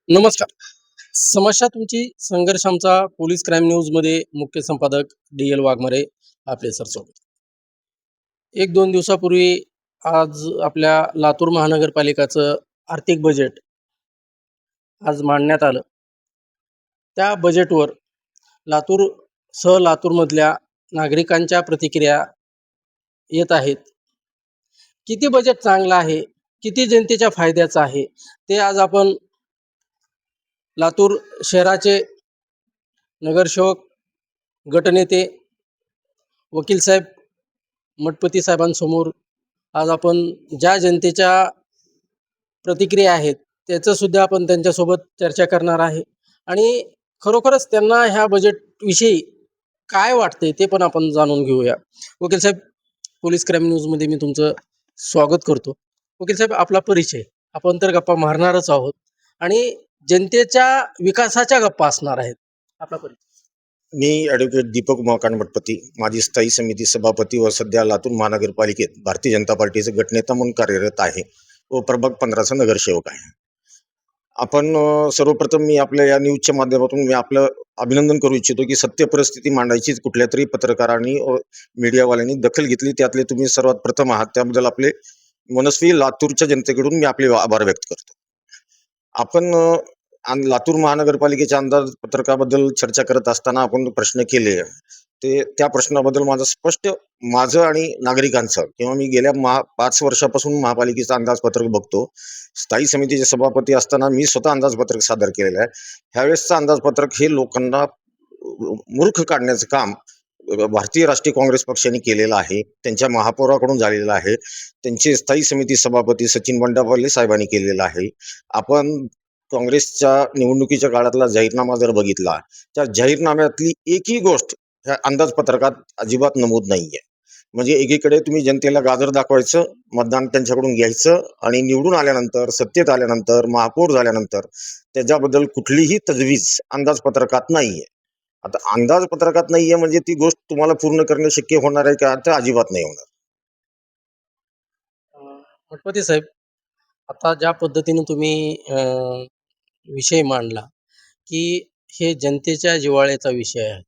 नमस्कार. समस्या तुमची संघर्ष आमचा पोलीस क्राईम न्यूजमध्ये मुख्य संपादक डी.एल. वाघमारे आपले सर सोबत. 1-2 दिवसापूर्वी आज आपल्या लातूर महानगरपालिकाचं आर्थिक बजेट आज मांडण्यात आलं. त्या बजेटवर लातूरमधल्या नागरिकांच्या प्रतिक्रिया येत आहेत. किती बजेट चांगलं आहे, किती जनतेच्या फायद्याचं आहे, ते आज आपण लातूर शहराचे नगरसेवक, गटनेते, वकील साहेब, मठपती साहेबांसमोर आज आपण ज्या जनतेच्या प्रतिक्रिया आहेत त्याचं सुद्धा आपण त्यांच्यासोबत चर्चा करणार आहे आणि खरोखरच त्यांना ह्या बजेटविषयी काय वाटते ते पण आपण जाणून घेऊया. वकील साहेब, पोलीस क्राईम न्यूजमध्ये मी तुमचं स्वागत करतो. वकील साहेब, आपला परिचय. आपण तर गप्पा मारणारच आहोत आणि जनतेच्या विकासाच्या गप्पा असणार आहेत. आपला परिचय. मी ॲडव्होकेट दीपक उमाकांत मठपती, माजी स्थायी समिती सभापती व सध्या लातूर महानगरपालिकेत भारतीय जनता पार्टीचे गटनेता म्हणून कार्यरत आहे व प्रभाग 15चा नगरसेवक आहे. आपण सर्वप्रथम मी आपल्या या न्यूजच्या माध्यमातून मी आपलं अभिनंदन करू इच्छितो की सत्य परिस्थिती मांडायची कुठल्या तरी पत्रकारांनी व मीडियावाल्यांनी दखल घेतली, त्यातले तुम्ही सर्वात प्रथम आहात. त्याबद्दल आपले मनस्वी लातूरच्या जनतेकडून मी आपले आभार व्यक्त करतो. आपण लातूर महानगरपालिकेच्या अंदाजपत्रकाबद्दल चर्चा करत असताना आपण प्रश्न केले, ते त्या प्रश्नाबद्दल माझं आणि नागरिकांचं किंवा मी गेल्या 5 वर्षापासून महापालिकेचं अंदाजपत्रक बघतो. स्थायी समितीचे सभापती असताना मी स्वतः अंदाजपत्रक सादर केलेलं आहे. ह्यावेळेसचं अंदाजपत्रक हे लोकांना मूर्ख काढण्याचं काम भारतीय राष्ट्रीय काँग्रेस पक्षाने केलेलं आहे. त्यांच्या महापौराकडून झालेलं आहे. त्यांचे स्थायी समिती सभापती सचिन बंडापल्ले साहेबांनी केलेलं आहे. आपण काँग्रेसच्या निवडणुकीच्या काळातला जाहीरनामा जर बघितला, त्या जाहीरनाम्यातली एकही गोष्ट ह्या अंदाजपत्रकात अजिबात नमूद नाहीये. म्हणजे एकीकडे तुम्ही जनतेला गाजर दाखवायचं, मतदान त्यांच्याकडून घ्यायचं आणि निवडून आल्यानंतर, सत्तेत आल्यानंतर, महापौर झाल्यानंतर त्याच्याबद्दल कुठलीही तजवीज अंदाजपत्रकात नाहीये. आता अंदाजपत्रकात नाहीये म्हणजे ती गोष्ट तुम्हाला पूर्ण करणे शक्य होणार आहे का? तर अजिबात नाही होणार. मठपती साहेब, आता ज्या पद्धतीने तुम्ही विषय मांडला की हे जनतेच्या जिव्हाळ्याचा विषय आहे.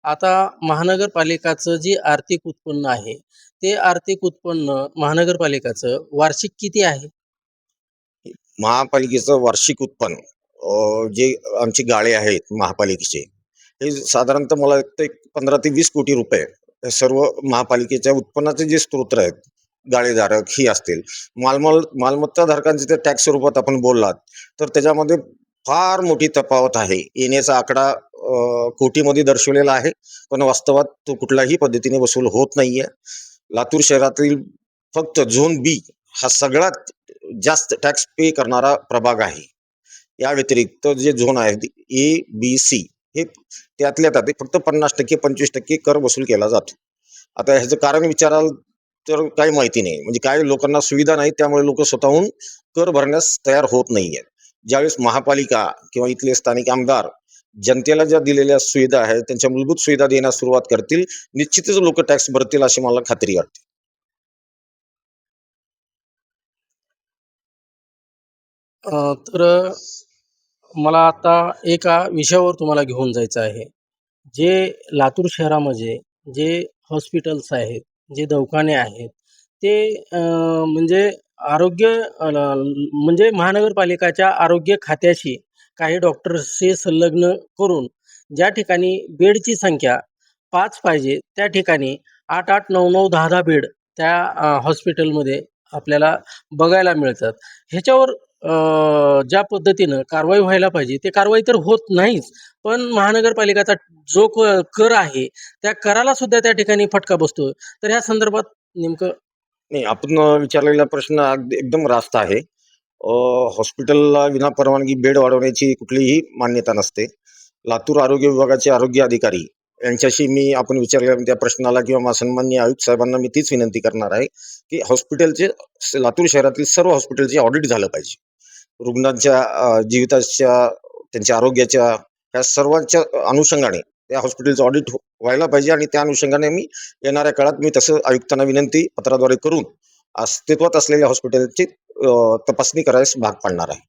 आता महानगरपालिकाचं जे आर्थिक उत्पन्न आहे, ते आर्थिक उत्पन्न महानगरपालिकाचं वार्षिक किती आहे? महापालिकेचं वार्षिक उत्पन्न जे आमचे गाळे आहेत महापालिकेचे, हे साधारणतः मला वाटतं एक 15 ते 20 कोटी रुपये हे सर्व महापालिकेच्या उत्पन्नाचे जे स्रोत आहेत, गाळेधारक ही असतील, मालमत्ताधारकांचे ते टॅक्स स्वरूपात आपण बोललात तर त्याच्यामध्ये फार मोठी तफावत आहे. येण्याचा आकडा कोटीमध्ये दर्शवलेला आहे, पण वास्तवात तो कुठल्याही पद्धतीने वसूल होत नाहीये. लातूर शहरातील फक्त झोन बी हा सगळ्यात जास्त टॅक्स पे करणारा प्रभाग आहे. या व्यतिरिक्त जे झोन आहेत ए, बी, सी हे त्यातल्या त्यात फक्त 50% 25% कर वसूल केला जातो. आता ह्याचं कारण विचाराल तर काही माहिती नाही, म्हणजे काही लोकांना सुविधा नाही, त्यामुळे लोक स्वतःहून कर भरण्यास तयार होत नाहीयेत. ज्यावेळेस महापालिका किंवा इथले स्थानिक आमदार जनतेला ज्या दिलेल्या सुविधा आहेत त्यांच्या मूलभूत सुविधा देण्यास सुरुवात करतील, निश्चितच लोक टॅक्स भरतील अशी मला खात्री वाटते. तर मला आता एका विषयावर तुम्हाला घेऊन जायचं आहे. जे लातूर शहरामध्ये जे हॉस्पिटल्स आहेत, जे दवाखाने आहेत, ते म्हणजे म्हणजे महानगरपालिकाच्या आरोग्य खात्याशी काही डॉक्टर्सशी संलग्न करून ज्या ठिकाणी बेडची संख्या 5 पाहिजे, त्या ठिकाणी 8-8, 9-9, 10-10 बेड त्या हॉस्पिटलमध्ये आपल्याला बघायला मिळतात. ह्याच्यावर ज्या पद्धतीनं कारवाई व्हायला पाहिजे, ते कारवाई तर होत नाहीच. पण महानगरपालिकेचा जो कर आहे, त्या कराला सुद्धा त्या ठिकाणी फटका बसतो. तर ह्या संदर्भात नेमकं नाही, आपण विचारलेला प्रश्न अगदी एकदम रास्त आहे. हॉस्पिटलला विनापरवानगी बेड वाढवण्याची कुठलीही मान्यता नसते. लातूर आरोग्य विभागाचे आरोग्य अधिकारी यांच्याशी आपण विचारलेल्या त्या प्रश्नाला किंवा सन्माननीय आयुक्त साहेबांना मी तीच विनंती करणार आहे की लातूर शहरातील सर्व हॉस्पिटलचे ऑडिट झालं पाहिजे. रुग्णांच्या जीविताच्या, त्यांच्या आरोग्याच्या, ह्या सर्वांच्या अनुषंगाने त्या हॉस्पिटलचं ऑडिट व्हायला पाहिजे आणि त्या अनुषंगाने मी येणाऱ्या काळात मी तसं आयुक्तांना विनंती पत्राद्वारे करून अस्तित्वात असलेल्या हॉस्पिटलची तपासणी करायला भाग पाडणार आहे.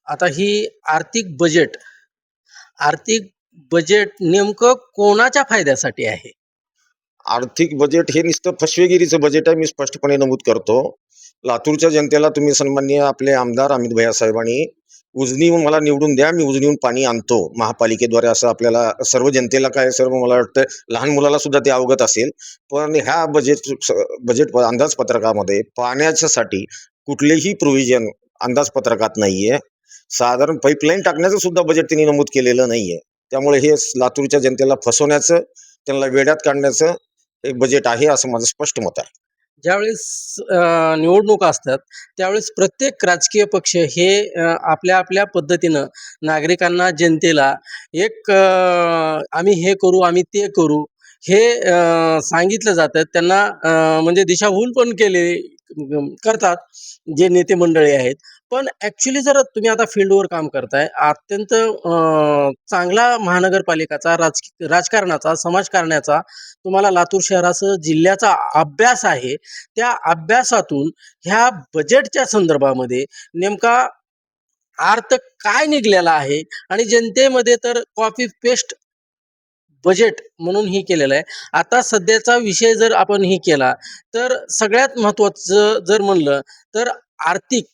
आता ही आर्थिक बजेट आर्थिक बजेट नेमकं कोणाच्या फायद्यासाठी आहे? आर्थिक बजेट हे नुसतं फसवेगिरीचं बजेट आहे. मी स्पष्टपणे नमूद करतो. लातूरच्या जनतेला तुम्ही सन्माननीय आपले आमदार अमित भैया साहेबांनी उजनीहून मला निवडून द्या, मी उजनीहून पाणी आणतो महापालिकेद्वारे, असं आपल्याला सर्व जनतेला काय, सर्व मला वाटतं लहान मुलाला सुद्धा ते अवगत असेल. पण ह्या बजेट अंदाजपत्रकामध्ये पाण्याच्यासाठी कुठलेही प्रोव्हिजन अंदाजपत्रकात नाहीये. साधारण पाईपलाईन टाकण्याचं सुद्धा बजेट त्यांनी नमूद केलेलं नाहीये. त्यामुळे हे लातूरच्या जनतेला फसवण्याचं, त्यांना वेड्यात काढण्याचं एक बजेट आहे, असं माझं स्पष्ट मत आहे. ज्यावेळेस निवडणुका असतात त्यावेळेस प्रत्येक राजकीय पक्ष हे आपल्या आपल्या पद्धतीनं नागरिकांना, जनतेला एक आम्ही हे करू, आम्ही ते करू, हे सांगितलं जातं. त्यांना म्हणजे दिशाभूल पण करतात जे नेते मंडळी आहेत. पण ॲक्च्युली जर तुम्ही आता फील्डवर काम करताय, अत्यंत चांगला महानगरपालिकाचा, राजकारणाचा, समाजकारणाचा तुम्हाला लातूर शहरासह जिल्ह्याचा अभ्यास आहे. त्या अभ्यासातून ह्या बजेटच्या संदर्भामध्ये नेमका अर्थ काय निघालेला आहे आणि जनतेमध्ये तर कॉपी पेस्ट बजेट म्हणून हे केलेलं आहे. आता सध्याचा विषय जर आपण हे केला, तर सगळ्यात महत्त्वाचं जर म्हणलं, तर आर्थिक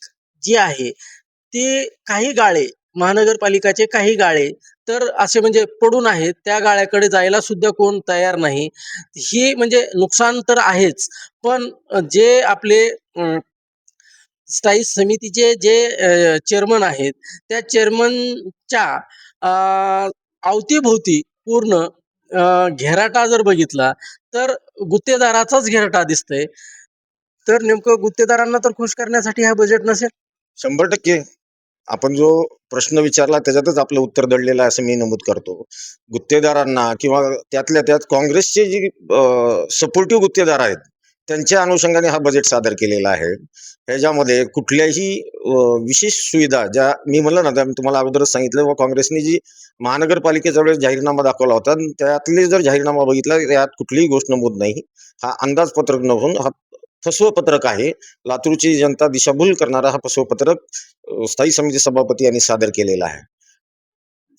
जी आहे, ती काही गाळे, महानगरपालिकाचे काही गाळे तर असे म्हणजे पडून आहेत. त्या गाळ्याकडे जायला सुद्धा कोण तयार नाही. ही म्हणजे नुकसान तर आहेच, पण जे आपले स्थायी समितीचे जे चेअरमन आहेत, त्या चेअरमनच्या अवतीभोवती पूर्ण घेराटा जर बघितला, तर गुत्तेदाराचाच घेराटा दिसतोय. तर नेमकं गुत्तेदारांना तर खुश करण्यासाठी हा बजेट नसेल? 100% आपण जो प्रश्न विचारला त्याच्यातच आपलं उत्तर दडलेलं आहे, असं मी नमूद करतो. गुत्तेदारांना किंवा त्यातल्या त्यात काँग्रेसचे जी सपोर्टिव्ह गुत्तेदार आहेत, त्यांच्या अनुषंगाने हा बजेट सादर केलेला आहे. ह्याच्यामध्ये कुठल्याही विशेष सुविधा, ज्या मी म्हणलं ना, त्या मी तुम्हाला अगोदरच सांगितलं, व काँग्रेसने जी महानगरपालिकेच्या वेळेस जाहीरनामा दाखवला होता, त्यातले जर जाहीरनामा बघितला, त्यात कुठलीही गोष्ट नमूद नाही. हा अंदाजपत्रक नसून हा फसवपत्रक आहे. लातूरची जनता दिशाभूल करणारा हा फसवपत्रक स्थायी समिती सभापती यांनी सादर केलेला आहे.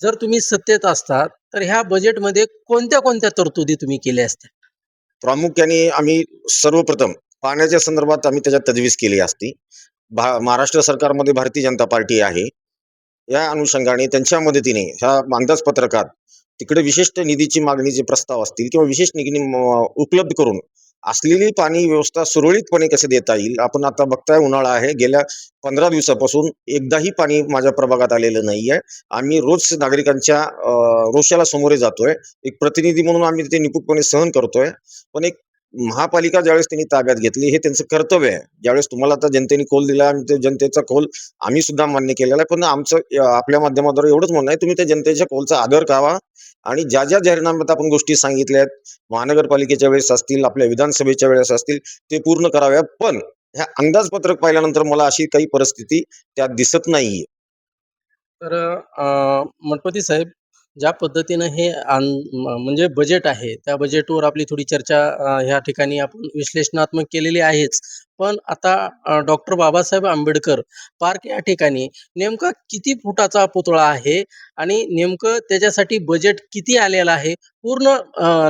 जर तुम्ही सत्तेत असतात, तर ह्या बजेटमध्ये कोणत्या तरतुदी तुम्ही केल्या असत्या? प्रामुख्याने आम्ही सर्वप्रथम पाण्याच्या संदर्भात आम्ही त्याच्यात तजवीज केली असती. महाराष्ट्र सरकारमध्ये भारतीय जनता पार्टी आहे. या अनुषंगाने त्यांच्या मदतीने ह्या अंदाजपत्रकात तिकडे विशिष्ट निधीची मागणीचे प्रस्ताव असतील किंवा विशेष निधी उपलब्ध करून असलेली पाणी व्यवस्था सुरळीतपणे कसे देता येईल. आपण आता बघताय, उन्हाळा आहे, गेल्या 15 दिवसापासून एकदाही पाणी माझ्या प्रभागात आलेलं नाहीये. आम्ही रोज नागरिकांच्या रोषाला सामोरे जातोय. एक प्रतिनिधी म्हणून आम्ही ते निपूटपणे सहन करतोय. पण एक महापालिका ज्यावेळेस त्यांनी ताब्यात घेतली, हे त्यांचं कर्तव्य आहे. ज्यावेळेस तुम्हाला आता जनतेने कौल दिला, आणि ते जनतेचा कौल आम्ही सुद्धा मान्य केलेला आहे. पण आमचं आपल्या माध्यमाद्वारे एवढंच म्हणणं आहे, तुम्ही त्या जनतेच्या कौलचा आदर करावा आणि ज्या ज्या जाहीरनाम्यात आपण गोष्टी सांगितल्या आहेत, महानगरपालिकेच्या वेळेस असतील, आपल्या विधानसभेच्या वेळेस असतील, ते पूर्ण कराव्या. पण ह्या अंदाजपत्रक पाहिल्यानंतर मला अशी काही परिस्थिती त्यात दिसत नाहीये. तर मठपती साहेब, ज्या पद्धतीनं हे म्हणजे बजेट आहे, त्या बजेटवर आपली थोडी चर्चा ह्या ठिकाणी आपण विश्लेषणात्मक केलेली आहेच. पण आता डॉक्टर बाबासाहेब आंबेडकर पार्क या ठिकाणी नेमका किती फुटाचा पुतळा आहे आणि नेमकं त्याच्यासाठी बजेट किती आलेलं आहे? पूर्ण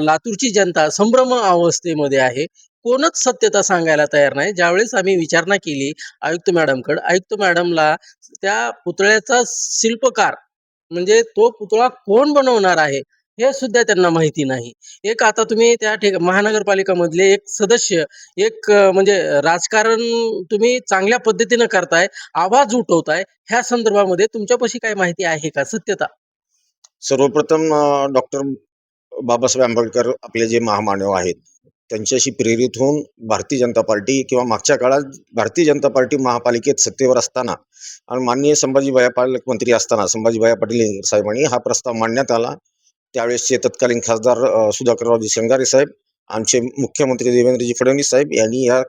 लातूरची जनता संभ्रम अवस्थेमध्ये आहे. कोणच सत्यता सांगायला तयार नाही. ज्यावेळेस आम्ही विचारणा केली आयुक्त मॅडमकडे, आयुक्त मॅडमला त्या पुतळ्याचा शिल्पकार म्हणजे तो पुतळा कोण बनवणार आहे, हे सुद्धा त्यांना माहिती नाही. एक आता तुम्ही त्या महानगरपालिकामधले एक सदस्य, एक म्हणजे राजकारण तुम्ही चांगल्या पद्धतीनं करताय, आवाज उठवताय. ह्या संदर्भामध्ये तुमच्यापाशी काही माहिती आहे का, सत्यता? सर्वप्रथम डॉक्टर बाबासाहेब आंबेडकर आपले जे महामानव आहेत, त्यांच्याशी प्रेरित होऊन भारतीय जनता पार्टी किंवा मागच्या काळात भारतीय जनता पार्टी महापालिकेत सत्तेवर असताना आणि माननीय संभाजीभाई पालकमंत्री असताना संभाजीभाई पाटील साहेबांनी हा प्रस्ताव मांडण्यात आला. त्यावेळेसचे तत्कालीन खासदार सुधाकररावजी श्रंगारे साहेब, आमचे मुख्यमंत्री देवेंद्रजी फडणवीस साहेब यांनी या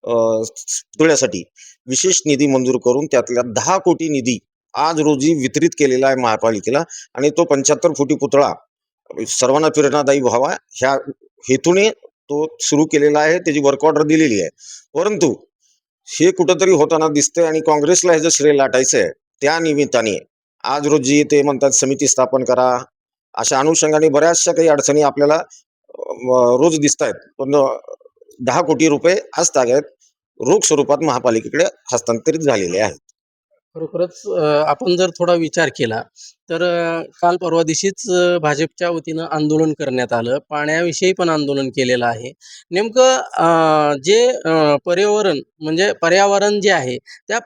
पुतळ्यासाठी विशेष निधी मंजूर करून त्यातल्या 10 कोटी निधी आज रोजी वितरित केलेला आहे महापालिकेला. आणि तो 75 फुटी पुतळा सर्वांना प्रेरणादायी व्हावा ह्या हेतूने तो सुरू केलेला आहे. त्याची वर्क ऑर्डर दिलेली आहे. परंतु हे कुठंतरी होताना दिसतंय आणि काँग्रेसला ह्याचं श्रेय लाटायचं आहे. त्या निमित्ताने आज रोजी ते म्हणतात समिती स्थापन करा, अशा अनुषंगाने बऱ्याचशा काही अडचणी आपल्याला रोज दिसत आहेत. पण 10 कोटी रुपये आज ताग्यात रोख स्वरूपात महापालिकेकडे हस्तांतरित झालेले आहेत. खरोखरच आपण जर थोडा विचार केला तर काल परवा दिवशीच भाजपच्या वतीनं आंदोलन करण्यात आलं. पाण्याविषयी पण आंदोलन केलेलं आहे. नेमकं जे पर्यावरण म्हणजे पर्यावरण जे आहे त्या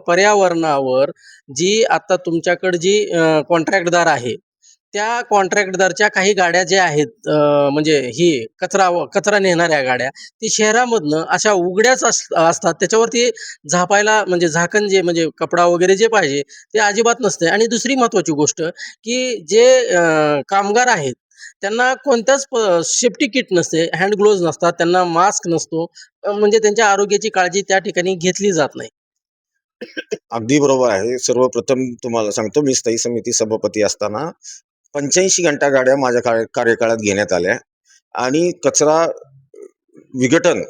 पर्यावरणावर जी आता तुमच्याकडे जी कॉन्ट्रॅक्टदार आहे, त्या कॉन्ट्रॅक्टदारच्या काही गाड्या ज्या आहेत म्हणजे ही कचरा नेणाऱ्या गाड्या, ती शहरामधनं अशा उघड्याच असतात. त्याच्यावरती झापायला म्हणजे झाकण जे म्हणजे कपडा वगैरे जे पाहिजे ते अजिबात नसते. आणि दुसरी महत्त्वाची गोष्ट की जे कामगार आहेत त्यांना कोणत्याच सेफ्टी किट नसते, हँड ग्लोव्ज नसतात, त्यांना मास्क नसतो. म्हणजे त्यांच्या आरोग्याची काळजी त्या ठिकाणी घेतली जात नाही. अगदी बरोबर आहे. सर्वप्रथम तुम्हाला सांगतो, मी स्थायी समिती सभापती असताना 85 घंटा गाड्या माझ्या कार्यकाळात घेण्यात आल्या आणि कचरा विघटन,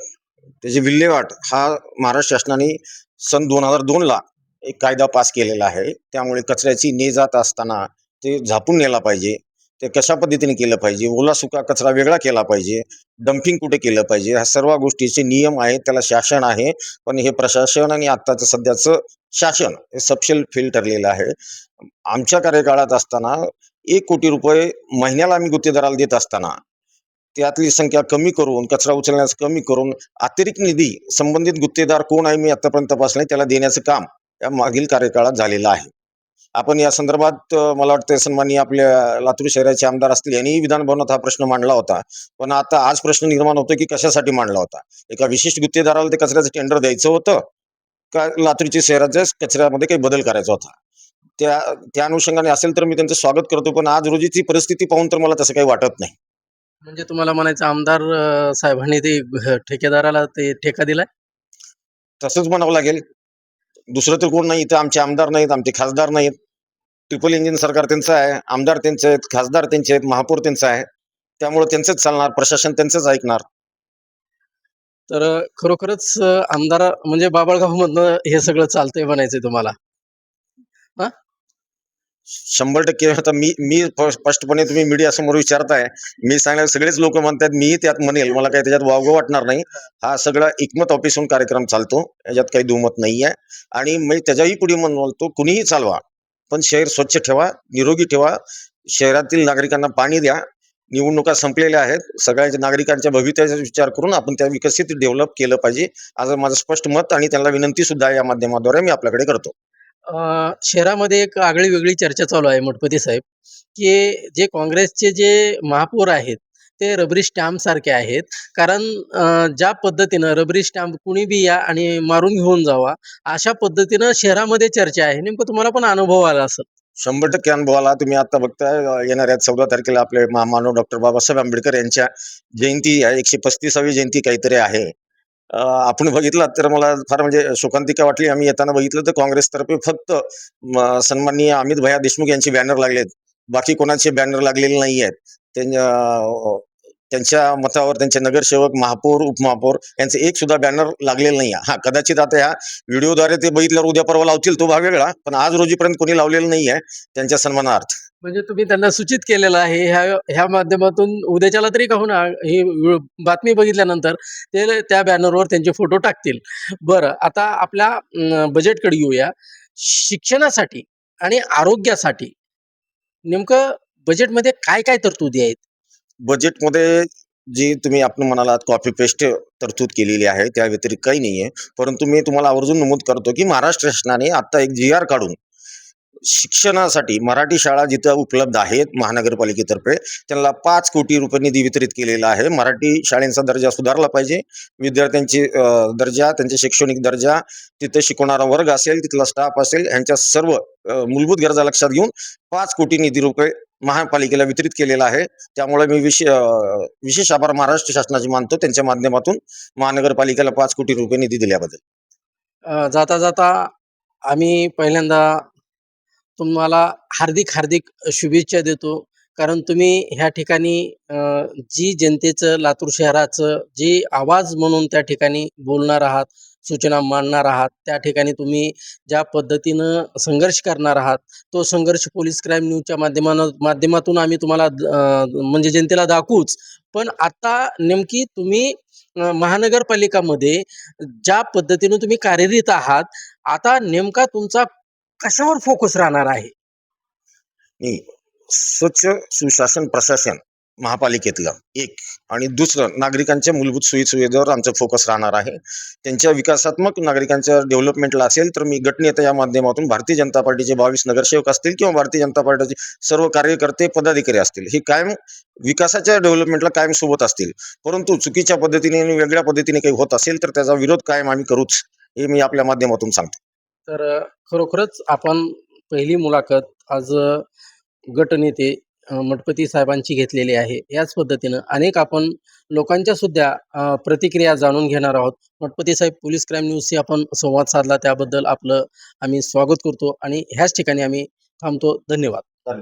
त्याची विल्हेवाट हा महाराष्ट्र शासनाने सन 2002 ला एक कायदा पास केलेला आहे. त्यामुळे कचऱ्याची ने-जात असताना ते झापून नेला पाहिजे. ते कशा पद्धतीने केलं पाहिजे, ओला सुका कचरा वेगळा केला पाहिजे, डंपिंग कुठे केलं पाहिजे, ह्या सर्व गोष्टीचे नियम आहेत. त्याला शासन आहे. पण हे प्रशासन आणि आत्ताचं सध्याचं शासन हे सपशेल फेल ठरलेलं आहे. आमच्या कार्यकाळात असताना 1 कोटी रुपये महिन्याला आम्ही गुत्तेदाराला देत असताना त्यातली संख्या कमी करून, कचरा उचलण्यास कमी करून अतिरिक्त निधी संबंधित गुत्तेदार कोण आहे मी आतापर्यंत तपासलं नाही, त्याला देण्याचं काम या मागील कार्यकाळात झालेलं आहे. आपण या संदर्भात मला वाटतं सन्माननीय आपल्या लातूर शहराचे आमदार असतील यांनीही विधान भवनात हा प्रश्न मांडला होता. पण आता आज प्रश्न निर्माण होतो की कशासाठी मांडला होता? एका विशिष्ट गुत्तेदाराला ते कचऱ्याचं टेंडर द्यायचं होतं का लातूरच्या शहराच्या कचऱ्यामध्ये काही बदल करायचा होता? त्या त्या अनुषंगाने असेल तर मी त्यांचं स्वागत करतो. पण आज रोजीची परिस्थिती पाहून तर मला तसं काही वाटत नाही. म्हणजे तुम्हाला म्हणायचं आमदार साहेबांनी ते ठेकेदाराला ते ठेका दिलाय? तसंच म्हणावं लागेल. दुसरं तर कोण नाही. इथं आमचे आमदार नाहीत, आमचे खासदार नाहीत. ट्रिपल इंजिन सरकार त्यांचं आहे. आमदार त्यांचे आहेत, खासदार त्यांचे आहेत, महापौर त्यांचा आहे. त्यामुळे त्यांचंच चालणार, प्रशासन त्यांचंच ऐकणार. तर खरोखरच आमदार म्हणजे बाभळगावमधनं हे सगळं चालतंय म्हणायचंय तुम्हाला? हां? 100% आता मी मी स्पष्टपणे तुम्ही मीडियासमोर विचारताय. मी सांगणार सगळेच लोक म्हणतात, मीही त्यात म्हणेल. मला काही त्याच्यात वावगं वाटणार नाही. हा सगळा एकमत ऑफिसहून कार्यक्रम चालतो. याच्यात काही दुमत नाहीये. आणि मी त्याच्याही पुढे म्हणतो, कुणीही चालवा, पण शहर स्वच्छ ठेवा, निरोगी ठेवा. शहरातील नागरिकांना पाणी द्या. निवडणुका संपलेल्या आहेत. सगळ्या नागरिकांच्या भवितव्याचा विचार करून आपण त्या विकसित डेव्हलप केलं पाहिजे. आज माझं स्पष्ट मत आणि त्यांना विनंती सुद्धा या माध्यमाद्वारे मी आपल्याकडे करतो. शहरामध्ये एक आगळी-वेगळी चर्चा चालू आहे मठपती साहेब, की जे काँग्रेसचे जे महापौर आहेत, ते रबरी स्टॅम्प सारखे आहेत. कारण ज्या पद्धतीनं रबरी स्टॅम्प कुणी बी या आणि मारून घेऊन जावा, अशा पद्धतीनं शहरामध्ये चर्चा आहे. नेमकं तुम्हाला पण अनुभव आला असेल. 100% अनुभव आला. तुम्ही आता बघताय येणाऱ्या 14 तारखेला आपले महामानव डॉक्टर बाबासाहेब आंबेडकर यांच्या जयंती आहे. 135वी जयंती काहीतरी आहे. आपण बघितलं तर मला फार म्हणजे शोकांतिका वाटली. आम्ही येताना बघितलं तर काँग्रेसतर्फे फक्त सन्माननीय अमित भैया देशमुख यांचे बॅनर लागलेत. बाकी कोणाचे बॅनर लागलेले नाही आहेत. त्यांच्या मतावर त्यांचे नगरसेवक, महापौर, उपमहापौर यांचे एक सुद्धा बॅनर लागलेलं नाही. हा, कदाचित आता ह्या व्हिडिओद्वारे ते बघितल्यावर उद्या परवा लावतील, तो भाग वेगळा. पण आज रोजीपर्यंत कोणी लावलेलं नाही आहे त्यांच्या सन्मानार्थ. म्हणजे तुम्ही त्यांना सूचित केलेलं आहे ह्या ह्या माध्यमातून उद्याच्याला तरी का होईना ही बातमी बघितल्यानंतर ते त्या बॅनरवर त्यांचे फोटो टाकतील. बरं, आता आपल्या बजेटकडे येऊया. शिक्षणासाठी आणि आरोग्यासाठी नेमकं बजेटमध्ये काय-काय तरतुदी आहेत? बजेटमध्ये जी तुम्ही आपण म्हणालात कॉपी पेस्ट तरतूद केलेली आहे, त्या व्यतिरिक्त काही नाहीये. परंतु मी तुम्हाला आवर्जून नमूद करतो, की महाराष्ट्र शासनाने आता एक जी-आर काढून शिक्षणासाठी मराठी शाळा जिथं उपलब्ध आहेत महानगरपालिकेतर्फे त्यांना 5 कोटी रुपये निधी वितरित केलेला आहे. मराठी शाळेंचा दर्जा सुधारला पाहिजे. विद्यार्थ्यांची दर्जा, त्यांचे शैक्षणिक दर्जा, तिथे शिकवणारा वर्ग असेल, तिथला स्टाफ असेल, यांच्या सर्व मूलभूत गरजा लक्षात घेऊन 5 कोटी निधी रुपये महापालिकेला वितरित केलेला आहे. त्यामुळे मी विशेष आभार महाराष्ट्र शासनाचे मानतो. त्यांच्या माध्यमातून महानगरपालिकेला 5 कोटी रुपये निधी दिल्याबद्दल. जाता-जाता आम्ही पहिल्यांदा तुम्हाला हार्दिक शुभेच्छा देतो. कारण तुम्ही ह्या ठिकाणी जी जनतेचं, लातूर शहराचं जे आवाज म्हणून त्या ठिकाणी बोलणार आहात, सूचना मांडणार आहात, त्या ठिकाणी तुम्ही ज्या पद्धतीनं संघर्ष करणार आहात, तो संघर्ष पोलीस क्राईम न्यूजच्या माध्यमातून आम्ही तुम्हाला म्हणजे जनतेला दाखवूच. पण आता नेमकी तुम्ही महानगरपालिकामध्ये ज्या पद्धतीनं तुम्ही कार्यरत आहात, आता नेमका तुमचा कशावर फोकस राहणार आहे? नाही, स्वच्छ सुशासन प्रशासन महापालिकेतलं एक, आणि दुसरं नागरिकांच्या मूलभूत सोयीसुविधेवर आमचं फोकस राहणार आहे. त्यांच्या विकासात्मक नागरिकांच्या डेव्हलपमेंटला असेल तर मी गटनेता या माध्यमातून भारतीय जनता पार्टीचे 22 नगरसेवक असतील किंवा भारतीय जनता पार्टीचे सर्व कार्यकर्ते पदाधिकारी असतील, हे कायम विकासाच्या डेव्हलपमेंटला कायम सोबत असतील. परंतु चुकीच्या पद्धतीने आणि वेगळ्या पद्धतीने काही होत असेल तर त्याचा विरोध कायम आम्ही करूच, हे मी आपल्या माध्यमातून सांगतो. तर खरोखरच आपण पहिली मुलाखत आज गटनेते मठपती साहेबांची घेतलेली आहे. याच पद्धतीनं अनेक आपण लोकांच्या सुद्धा प्रतिक्रिया जाणून घेणार आहोत. मठपती साहेब, पोलीस क्राईम न्यूजशी आपण संवाद साधला त्याबद्दल आपलं आम्ही स्वागत करतो आणि ह्याच ठिकाणी आम्ही थांबतो. धन्यवाद.